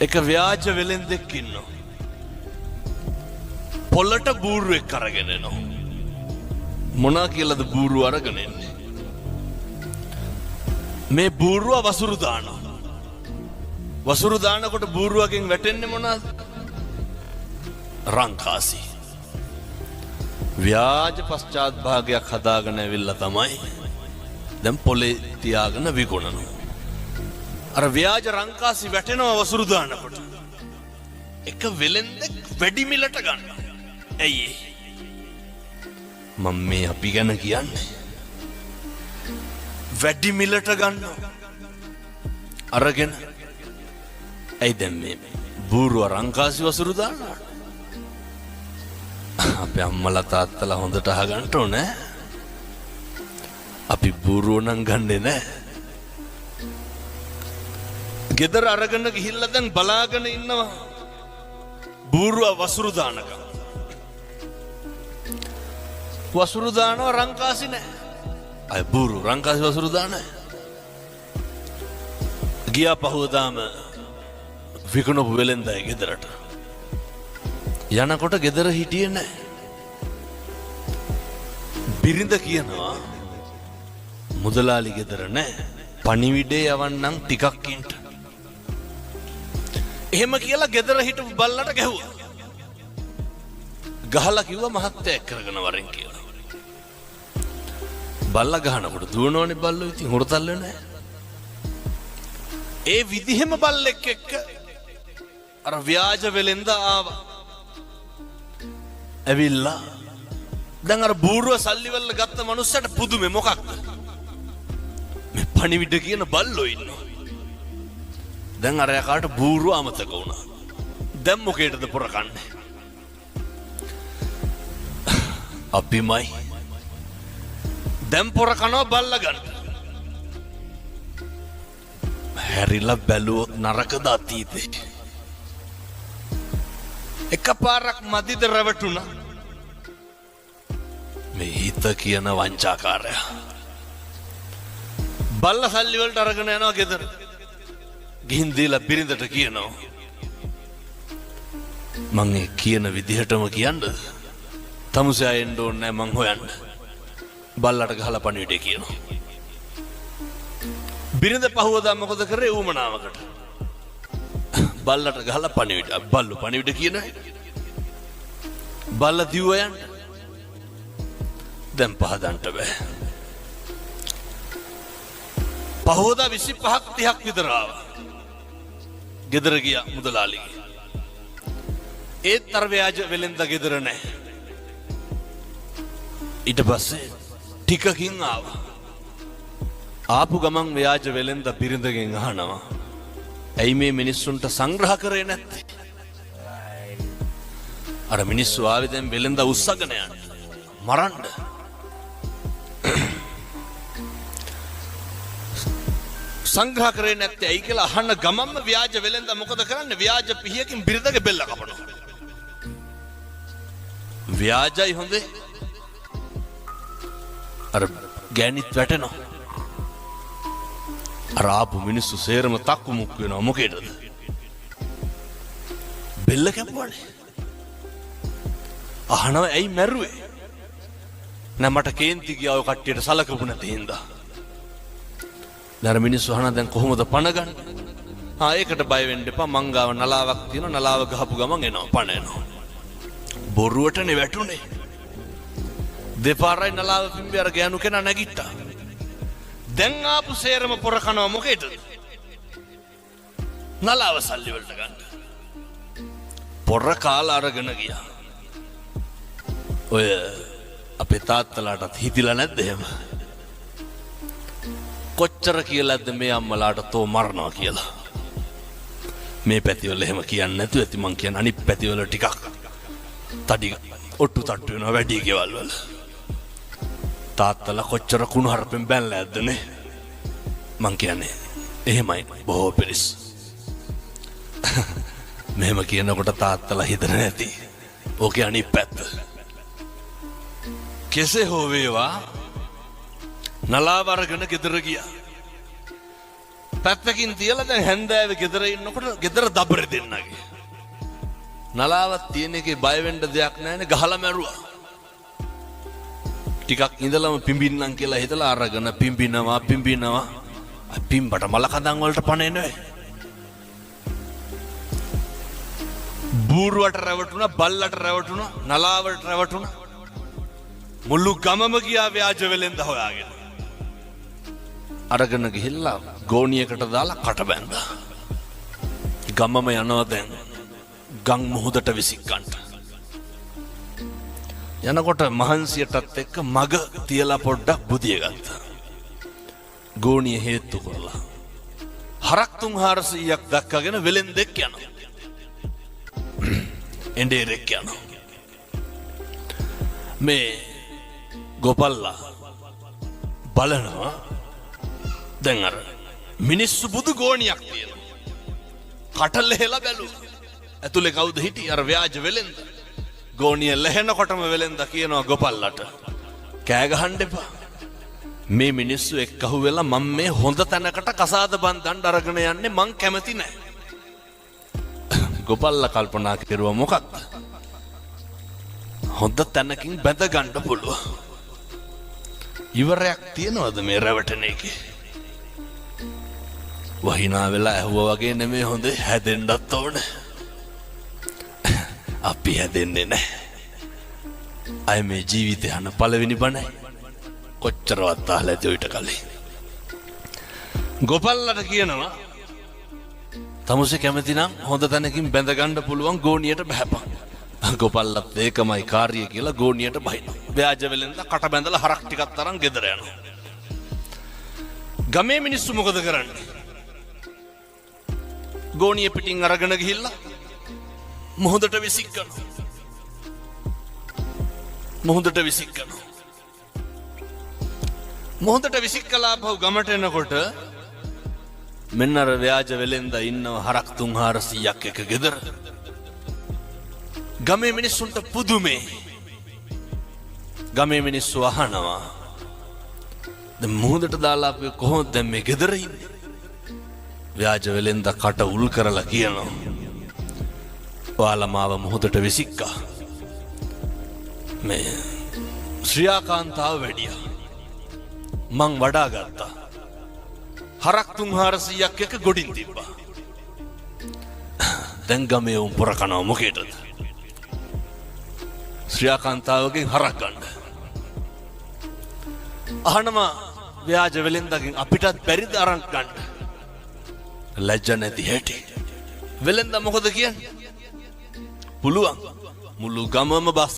එක ව්‍යාජ වෙලෙන්දෙක් ඉන්නවා. පොල්ලට බූරුවෙක් අරගෙන එනවා. මොනා කියලාද බූරුව අරගෙන එන්නේ? මේ බූරුව වසුරු දානවා. වසුරු දානකොට බූරුවකින් වැටෙන්නේ මොනවාද? රංකාසි. ව්‍යාජ පශ්චාත් භාගයක් හදාගෙන ඇවිල්ලා තමයි දැන් පොලේ තියාගෙන විකුණනවා. අර ව්‍යාජ රංකාසි වැටෙනවා වසුරු දානකොට. එක වෙලෙන්දෙක් වැඩි මිලට ගන්නවා. ඇයි මම මේ අපි ගැන කියන්නේ? වැඩි මිලට ගන්නවා. අරගෙන ඇයි දැන් මේ බූරුව රංකාසි වසුරු දානවා? අපේ අම්මලා තාත්තලා හොඳට අහගන්න ඕනේ. අපි බූරුව නම් ගන්නෙ නෑ. ගෙදර අරගෙන ගිහිල්ලා දැන් බලාගෙන ඉන්නවා බූරුව වසුරු දානකම්. වසුරු දානවා රංකාසි නෑ. අය බූරුව රංකාසි වසුරු දාන්නේ. ගියා පහුවදාම විකුණපු වෙලෙන්දයි ගෙදරට. යනකොට ගෙදර හිටියේ නෑ. බිරිඳ කියනවා මුදලාලි ගෙදර නෑ. පණිවිඩේ යවන්නම් ටිකක් ඉන්න. එහෙම කියලා ගෙදර හිටපු බල්ලට ගැහුවා. ගහලා කිව්වා මහත්තයා එක් කරගෙන වරෙන් කියලා. බල්ලා ගහනකොට දුවනවනේ බල්ලෝ. ඉතින් හොරතල් වෙන්නේ නෑ. ඒ විදිහෙම බල්ලෙක් එක්ක අර ව්‍යාජ වෙලෙන්ද ආවා. ඇවිල්ලා දැන් අර බූරුව සල්ලි වල ගත්ත මනුස්සයට පුදුමේ මොකක්ද? මේ පණිවිඩ කියන බල්ලෝ ඉන්නවා. දැන් අර යකාට බූරුව අමතක වුණා. දැන් මොකේටද පොර කන්නේ? අපිමයි. දැන් පොර කනවා බල්ලා ගන්න. හැරිලා බැලුවොත් නරකද අතීතේ. එකපාරක් මදිද රැවටුණා මේ හිත කියන වංචාකාරයා. බල්ලා සල්ලි වලට අරගෙන යනවා ගෙදර. ගිහින් දීලා බිරිඳට කියනවා මං ඒ කියන විදිහටම කියන්නද? තමුසේ ආයෙන්න ඕනේ නෑ මං හොයන්න. බල්ලට ගහලා පණිවිඩේ කියනවා. බිරිඳ පහුවදා මොකද කරේ? ඌමනාවකට බල්ලට ගහලා පණිවිඩ. බල්ලු පණිවිඩ කියන බල්ලා දිව්ව යන්න. දැන් පහදන්ට බෑ. පහුවදා 25ක් 30ක් විතර ආවා. ගෙදර ගියා මුදලාලිගේ. ඒත් අර ව්‍යාජ වෙලෙන්ද ගෙදර නෑ. ඊට පස්සේ ටිකකින් ආවා. ආපු ගමන් ව්‍යාජ වෙලෙන්ද බිරිඳගෙන් අහනවා ඇයි මේ මිනිස්සුන්ට සංග්‍රහ කරේ නැත්තේ? අර මිනිස්සු ආවේ දැන් වෙලෙන්ද උස්සගෙන යන්න මරන්න. සංග්‍රහ කරේ නැත්තේ ඇයි කියලා අහන්න ගමන්ම ව්‍යාජ වෙලෙන්ද මොකද කරන්නේ? ව්‍යාජ පිහියකින් බිරිඳගේ බෙල්ල කපනවා. ව්‍යාජයි හොඳේ. අර ගෑනිත් වැටෙනවා. අර ආපු මිනිස්සු සේරම තක්කු මුක් වෙනවා. මොකේද? බෙල්ල කැපුවානේ. අහනවා ඇයි මැරුවේ? නෑ මට කේන්ති ගියා ඔය කට්ටියට සලකපු නැති හින්දා. දැන් මිනිස්සු අහනවා දැන් කොහොමද පණ ගන්න? ඒකට බය වෙන්න එපා. මං ගාව නලාවක් තියෙනවා. නලාව ගහපු ගමන් එනවා පණ එනවා. බොරුවටනේ වැටුනේ. දෙපාරයි නලාව පිම්බේ අර ගෑනු කෙනා නැගිට්ටා. දැන් ආපු සේරම පොර කනවා මොකේද? නලාව සල්ලි වලට ගන්න. පොර කාලා අරගෙන ගියා. ඔය අපේ තාත්තලාටත් හිතිලා නැද්ද එහෙම? කොච්චර කියලාද මේ අම්මලාට තෝ මරනවා කියලා. මේ පැතිවල එහෙම කියන්නේ නැතුව ඇති. මං කියන අනිත් පැතිවල ටිකක් තඩි ඔට්ටු තට්ටු වෙනවා වැඩි ගෙවල් වල. තාත්තලා කොච්චර කුණු හරපෙන් බැලලා ඇද්දනේ. මං කියන්නේ එහෙමයි බොහෝ පිරිස්. මෙහෙම කියනකොට තාත්තලා හිතන්නේ නැති. ඕකේ අනිත් පැත්ත. කෙසේ හෝ වේවා නලාව අරගෙන ගෙදර ගියා. පැත්තකින් තියලා දැන් හැන්දෑවේ ගෙදර ඉන්නකොට ගෙදර දබර දෙන්නගේ. නලාවක් තියෙන එකේ බය වෙන්න දෙයක් නැහැනේ ගහලා මැරුවා. ටිකක් ඉඳලම පිඹින්නම් කියලා හිතලා අරගෙන පිඹිනවා. පිඹට මල කඳන් වලට පණ එන්නේ. බූරුවට රැවටුණා, බල්ලට රැවටුණා, නලාවට රැවටුණා. මුළු ගමම ගියා ව්‍යාජ වෙලෙන්ද හොයාගෙන. අරගෙන ගිහිල්ලා ගෝණියකට දාලා කට බැන්දා. ගමම යනවා දැන් ගම් මුහුදට විසිකන්ට. යනකොට මහන්සියටත් එක්ක මග තියලා පොඩ්ඩක් බුදිය ගත්තා. ගෝණිය හේතු කරලා හරක් 300ක් දක්කගෙන වෙලෙන්දෙක් යනවා. එඬේරෙක් යනවා. මේ ගෝපල්ලා බලනවා දැන් අර මිනිස්සු බුදු ගෝණියක් තියෙනවා. කටල හෙලා බැලුවා. ඇතුලේ කවුද හිටියේ? අර ව්‍යාජ වෙලෙන්ද. ගෝණිය ලැහෙනකොටම වෙලෙන්ද කියනවා ගෝපල්ලට කෑ ගහන්න එපා. මේ මිනිස්සු එක්කහුව වෙලා මම මේ හොඳ තැනකට කසාද බන්දන්න අරගෙන යන්නේ මං කැමති නැහැ. ගෝපල්ලා කල්පනා කරුවා මොකක්ද? හොඳ තැනකින් බැඳ ගන්න පුළුවන්. ඉවරයක් තියනවද මේ රැවටෙන එකේ? වහිනා වෙලා ඇහුවා වගේ නෙමෙයි හොඳේ හැදෙන්නත් ඕන. අපි හැදෙන්නේ නැහැ. අය මේ ජීවිතය යන පළවෙනි බණයි. කොච්චරවත් අහලා ඇති ඔයිට කලින්. ගෝපල්ලට කියනවා තමුසේ කැමති නම් හොඳ තැනකින් බැඳ ගන්න පුළුවන් ගෝණියට බහැපන්. ගෝපල්ලත් ඒකමයි කාර්යය කියලා ගෝණියට බහිනවා. ව්‍යාජ වෙලෙන්ද කට බැඳලා හරක් ටිකක් තරම් ගෙදර යනවා. ගමේ මිනිස්සු මොකද කරන්නේ? ගෝණිය පිටින් අරගෙන ගිහිල්ලා මුහුදට විසිකනවා. මුහුදට විසිකලා බහුව ගමට එනකොට මෙන්න අර ව්‍යාජ වෙලෙන්ද ඉන්නව හරක් 300ක් එක ගෙදර. ගමේ මිනිස්සුන්ට පුදුමේ. ගමේ මිනිස්සු අහනවා දැන් මුහුදට දාලා අපි කොහොමද දැන් මේ ගෙදර ඉන්නේ? ව්‍යාජ වෙලෙන්ද කට උල් කරලා කියනවා ඔයාලා මාව මුහුදට විසික්කා. මේ ශ්‍රියාකාන්තාව වැඩියා. මං වඩා ගත්තා. හරක් 300ක් එක ගොඩින් තිබ්බා. දැන් ගමේ උන් පොර කනවා මොකේද? ශ්‍රියාකාන්තාවගෙන් හරක් ගන්න. අහනම ව්‍යාජ වෙලෙන්දගෙන් අපිටත් බැරිද අරන් ගන්න? ලැජ්ජ නැති හැටි. වෙලෙන්ද මොකද කියන්නේ? පුළුවන්. මුළු ගමම බස්